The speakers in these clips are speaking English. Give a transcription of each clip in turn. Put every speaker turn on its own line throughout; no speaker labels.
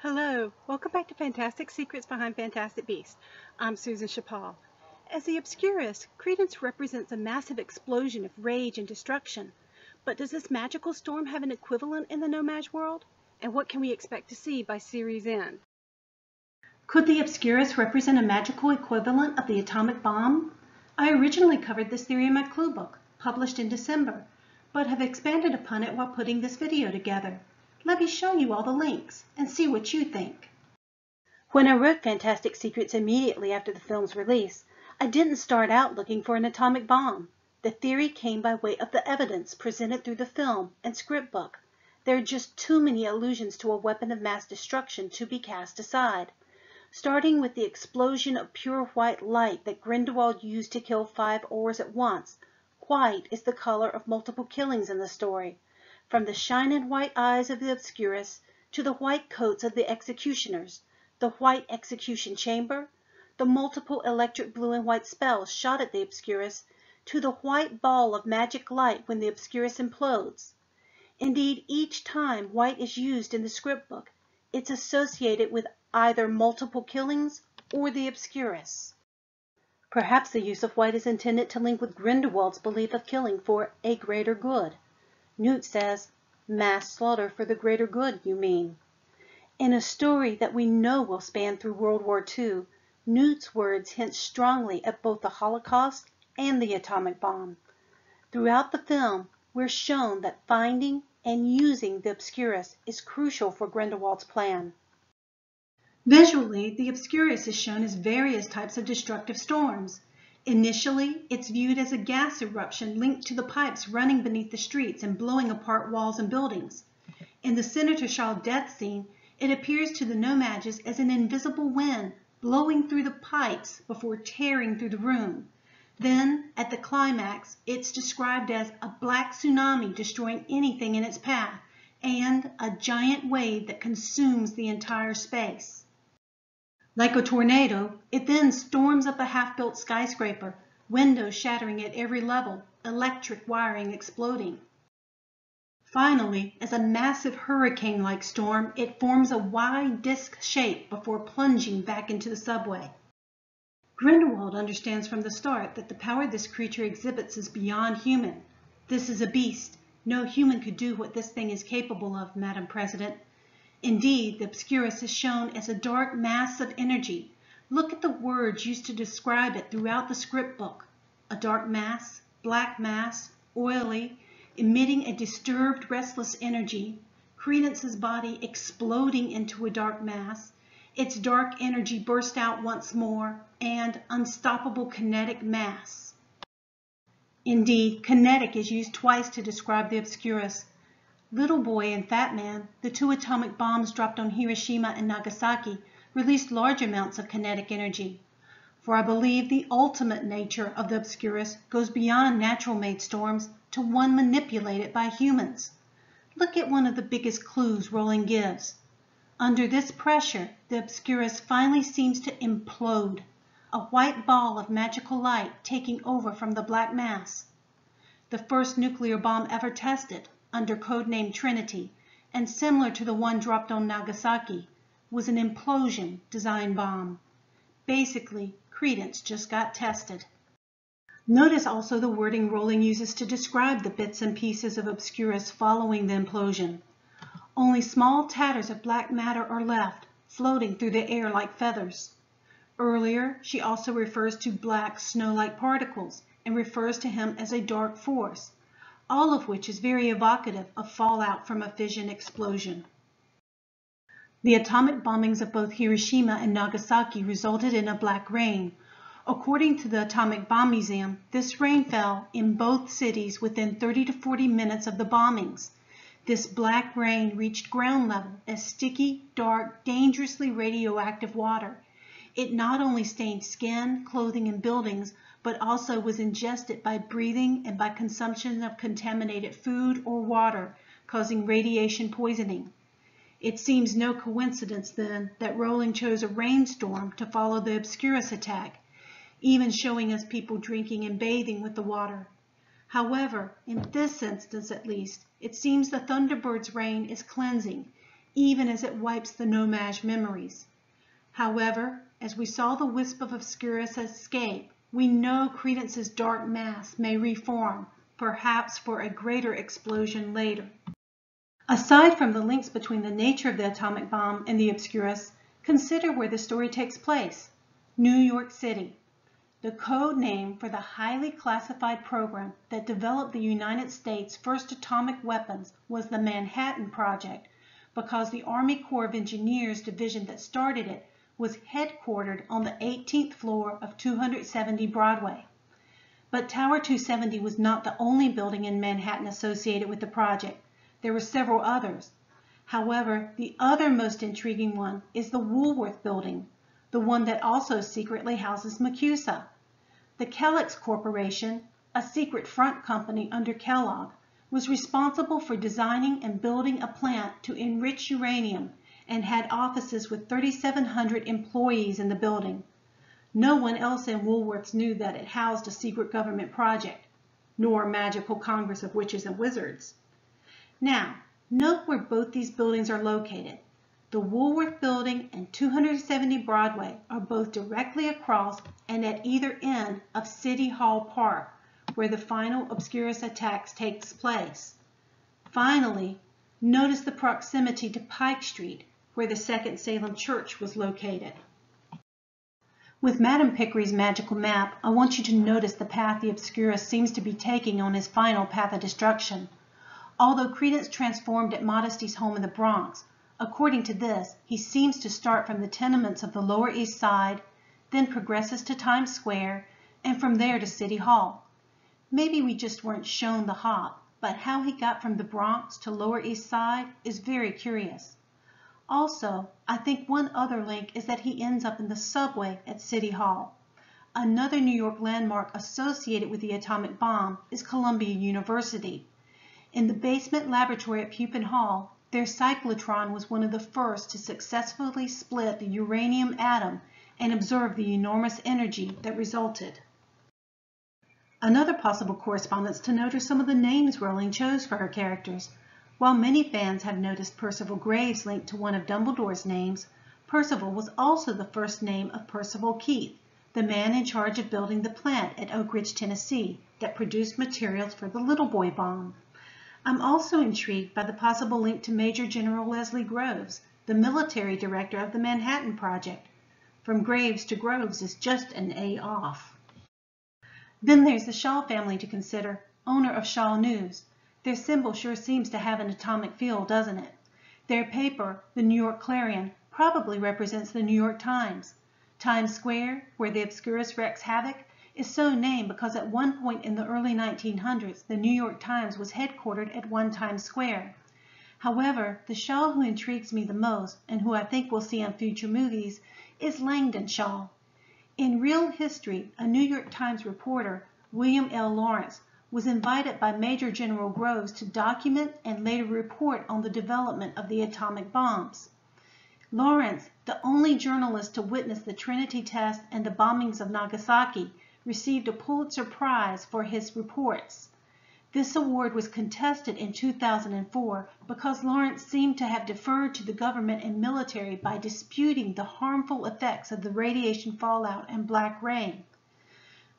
Hello, welcome back to Fantastic Secrets Behind Fantastic Beasts. I'm Susan Şipal. As the Obscurus, Credence represents a massive explosion of rage and destruction. But does this magical storm have an equivalent in the No-Maj world? And what can we expect to see by series end? Could the Obscurus represent a magical equivalent of the atomic bomb? I originally covered this theory in my clue book, published in December, but have expanded upon it while putting this video together. Let me show you all the links and see what you think. When I wrote Fantastic Secrets immediately after the film's release, I didn't start out looking for an atomic bomb. The theory came by way of the evidence presented through the film and script book. There are just too many allusions to a weapon of mass destruction to be cast aside. Starting with the explosion of pure white light that Grindelwald used to kill 5 Aurors at once, white is the color of multiple killings in the story. From the shining white eyes of the Obscurus to the white coats of the executioners, the white execution chamber, the multiple electric blue and white spells shot at the Obscurus, to the white ball of magic light when the Obscurus implodes. Indeed, each time white is used in the script book, it's associated with either multiple killings or the Obscurus. Perhaps the use of white is intended to link with Grindelwald's belief of killing for a greater good. Newt says, "Mass slaughter for the greater good, you mean." In a story that we know will span through World War II, Newt's words hint strongly at both the Holocaust and the atomic bomb. Throughout the film, we're shown that finding and using the Obscurus is crucial for Grindelwald's plan. Visually, the Obscurus is shown as various types of destructive storms. Initially, it's viewed as a gas eruption linked to the pipes running beneath the streets and blowing apart walls and buildings. In the Senator Shaw death scene, it appears to the No-Majs as an invisible wind blowing through the pipes before tearing through the room. Then, at the climax, it's described as a black tsunami destroying anything in its path, and a giant wave that consumes the entire space. Like a tornado, it then storms up a half-built skyscraper, windows shattering at every level, electric wiring exploding. Finally, as a massive hurricane-like storm, it forms a wide disc shape before plunging back into the subway. Grindelwald understands from the start that the power this creature exhibits is beyond human. This is a beast. No human could do what this thing is capable of, Madam President. Indeed, the Obscurus is shown as a dark mass of energy. Look at the words used to describe it throughout the script book. A dark mass, black mass, oily, emitting a disturbed, restless energy, Credence's body exploding into a dark mass, its dark energy burst out once more, and unstoppable kinetic mass. Indeed, kinetic is used twice to describe the Obscurus. Little Boy and Fat Man, the 2 atomic bombs dropped on Hiroshima and Nagasaki, released large amounts of kinetic energy. For I believe the ultimate nature of the Obscurus goes beyond natural-made storms to one manipulated by humans. Look at one of the biggest clues Rowling gives. Under this pressure, the Obscurus finally seems to implode, a white ball of magical light taking over from the black mass. The first nuclear bomb ever tested, under codename Trinity, and similar to the one dropped on Nagasaki, was an implosion design bomb. Basically, Credence just got tested. Notice also the wording Rowling uses to describe the bits and pieces of Obscurus following the implosion. Only small tatters of black matter are left, floating through the air like feathers. Earlier, she also refers to black snow-like particles and refers to him as a dark force, all of which is very evocative of fallout from a fission explosion. The atomic bombings of both Hiroshima and Nagasaki resulted in a black rain. According to the Atomic Bomb Museum, this rain fell in both cities within 30 to 40 minutes of the bombings. This black rain reached ground level as sticky, dark, dangerously radioactive water. It not only stained skin, clothing, and buildings, but also was ingested by breathing and by consumption of contaminated food or water, causing radiation poisoning. It seems no coincidence, then, that Rowling chose a rainstorm to follow the Obscurus attack, even showing us people drinking and bathing with the water. However, in this instance at least, it seems the Thunderbird's rain is cleansing. even as it wipes the No-Maj memories. However, as we saw the wisp of Obscurus escape, we know Credence's dark mass may reform, perhaps for a greater explosion later. Aside from the links between the nature of the atomic bomb and the Obscurus, consider where the story takes place: New York City. The code name for the highly classified program that developed the United States' first atomic weapons was the Manhattan Project, because the Army Corps of Engineers division that started it was headquartered on the 18th floor of 270 Broadway. But Tower 270 was not the only building in Manhattan associated with the project. There were several others. However, the other most intriguing one is the Woolworth Building, the one that also secretly houses MACUSA. The Kellogg's Corporation, a secret front company under Kellogg, was responsible for designing and building a plant to enrich uranium and had offices with 3,700 employees in the building. No one else in Woolworths knew that it housed a secret government project, nor a magical congress of witches and wizards. Now, note where both these buildings are located. The Woolworth Building and 270 Broadway are both directly across and at either end of City Hall Park, where the final Obscurus attacks takes place. Finally, notice the proximity to Pike Street, where the Second Salem Church was located. With Madame Picquary's magical map, I want you to notice the path the Obscurus seems to be taking on his final path of destruction. Although Credence transformed at Modesty's home in the Bronx, according to this, he seems to start from the tenements of the Lower East Side, then progresses to Times Square, and from there to City Hall. Maybe we just weren't shown the hop, but how he got from the Bronx to Lower East Side is very curious. Also, I think one other link is that he ends up in the subway at City Hall. Another New York landmark associated with the atomic bomb is Columbia University. In the basement laboratory at Pupin Hall, their cyclotron was one of the first to successfully split the uranium atom and observe the enormous energy that resulted. Another possible correspondence to note are some of the names Rowling chose for her characters. While many fans have noticed Percival Graves linked to one of Dumbledore's names, Percival was also the first name of Percival Keith, the man in charge of building the plant at Oak Ridge, Tennessee, that produced materials for the Little Boy bomb. I'm also intrigued by the possible link to Major General Leslie Groves, the military director of the Manhattan Project. From Graves to Groves is just an A off. Then there's the Shaw family to consider, owner of Shaw News. Their symbol sure seems to have an atomic feel, doesn't it? Their paper, the New York Clarion, probably represents the New York Times. Times Square, where the Obscurus wreaks havoc, is so named because at one point in the early 1900s, the New York Times was headquartered at One Times Square. However, the Shaw who intrigues me the most, and who I think we'll see in future movies, is Langdon Shaw. In real history, a New York Times reporter, William L. Lawrence, was invited by Major General Groves to document and later report on the development of the atomic bombs. Lawrence, the only journalist to witness the Trinity test and the bombings of Nagasaki, received a Pulitzer Prize for his reports. This award was contested in 2004 because Lawrence seemed to have deferred to the government and military by disputing the harmful effects of the radiation fallout and black rain.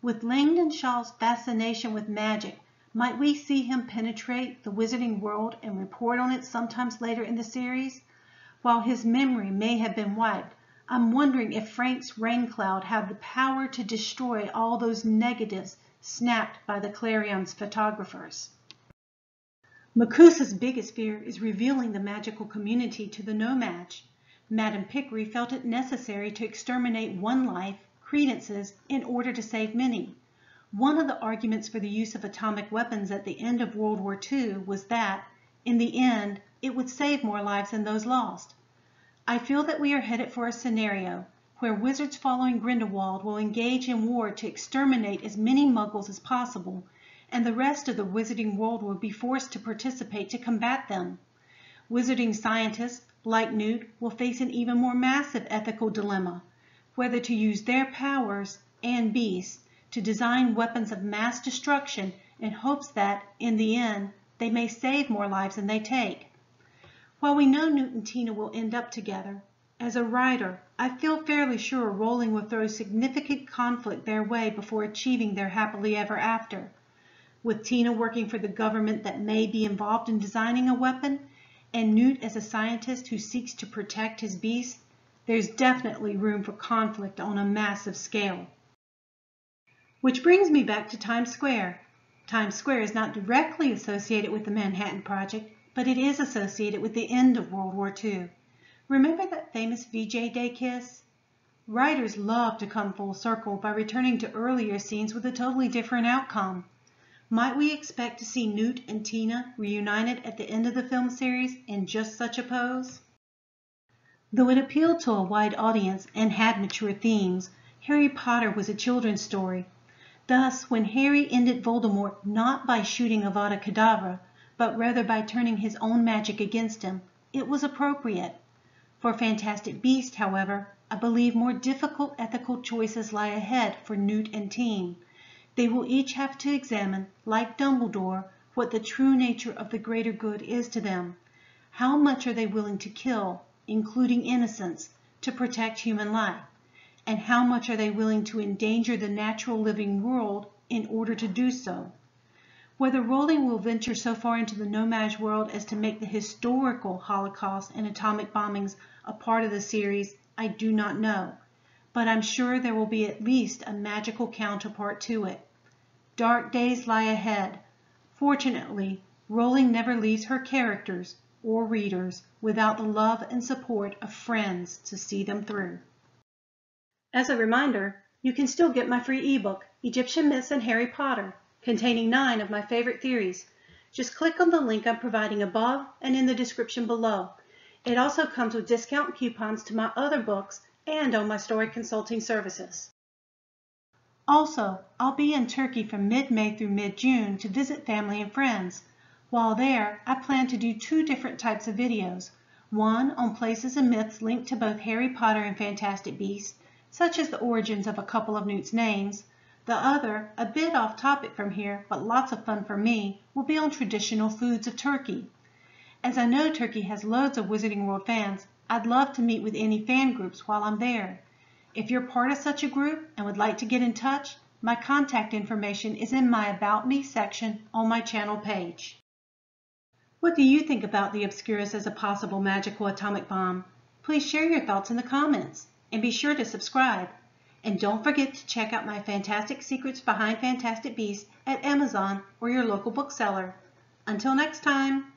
With Langdon Shaw's fascination with magic, might we see him penetrate the wizarding world and report on it sometimes later in the series? While his memory may have been wiped, I'm wondering if Frank's rain cloud had the power to destroy all those negatives snapped by the Clarion's photographers. MACUSA's biggest fear is revealing the magical community to the No-Maj. Madame Picquary felt it necessary to exterminate one life, Credence's, in order to save many. One of the arguments for the use of atomic weapons at the end of World War II was that, in the end, it would save more lives than those lost. I feel that we are headed for a scenario where wizards following Grindelwald will engage in war to exterminate as many muggles as possible, and the rest of the wizarding world will be forced to participate to combat them. Wizarding scientists, like Newt, will face an even more massive ethical dilemma, whether to use their powers and beasts to design weapons of mass destruction in hopes that, in the end, they may save more lives than they take. While we know Newt and Tina will end up together, as a writer, I feel fairly sure Rowling will throw significant conflict their way before achieving their happily ever after. With Tina working for the government that may be involved in designing a weapon, and Newt as a scientist who seeks to protect his beast, there's definitely room for conflict on a massive scale. Which brings me back to Times Square. Times Square is not directly associated with the Manhattan Project, but it is associated with the end of World War II. Remember that famous VJ Day kiss? Writers love to come full circle by returning to earlier scenes with a totally different outcome. Might we expect to see Newt and Tina reunited at the end of the film series in just such a pose? Though it appealed to a wide audience and had mature themes, Harry Potter was a children's story. Thus, when Harry ended Voldemort not by shooting Avada Kedavra, but rather by turning his own magic against him, it was appropriate. For Fantastic Beasts, however, I believe more difficult ethical choices lie ahead for Newt and team. They will each have to examine, like Dumbledore, what the true nature of the greater good is to them. How much are they willing to kill, including innocents, to protect human life? And how much are they willing to endanger the natural living world in order to do so? Whether Rowling will venture so far into the No-Maj world as to make the historical Holocaust and atomic bombings a part of the series, I do not know. But I'm sure there will be at least a magical counterpart to it. Dark days lie ahead. Fortunately, Rowling never leaves her characters or readers without the love and support of friends to see them through. As a reminder, you can still get my free ebook, Egyptian Myths and Harry Potter, containing 9 of my favorite theories. Just click on the link I'm providing above and in the description below. It also comes with discount coupons to my other books and on my story consulting services. Also, I'll be in Turkey from mid-May through mid-June to visit family and friends. While there, I plan to do 2 different types of videos. One on places and myths linked to both Harry Potter and Fantastic Beasts, such as the origins of a couple of Newt's names. The other, a bit off topic from here, but lots of fun for me, will be on traditional foods of Turkey. As I know Turkey has loads of Wizarding World fans, I'd love to meet with any fan groups while I'm there. If you're part of such a group and would like to get in touch, my contact information is in my About Me section on my channel page. What do you think about the Obscurus as a possible magical atomic bomb? Please share your thoughts in the comments, and be sure to subscribe. And don't forget to check out my Fantastic Secrets Behind Fantastic Beasts at Amazon or your local bookseller. Until next time!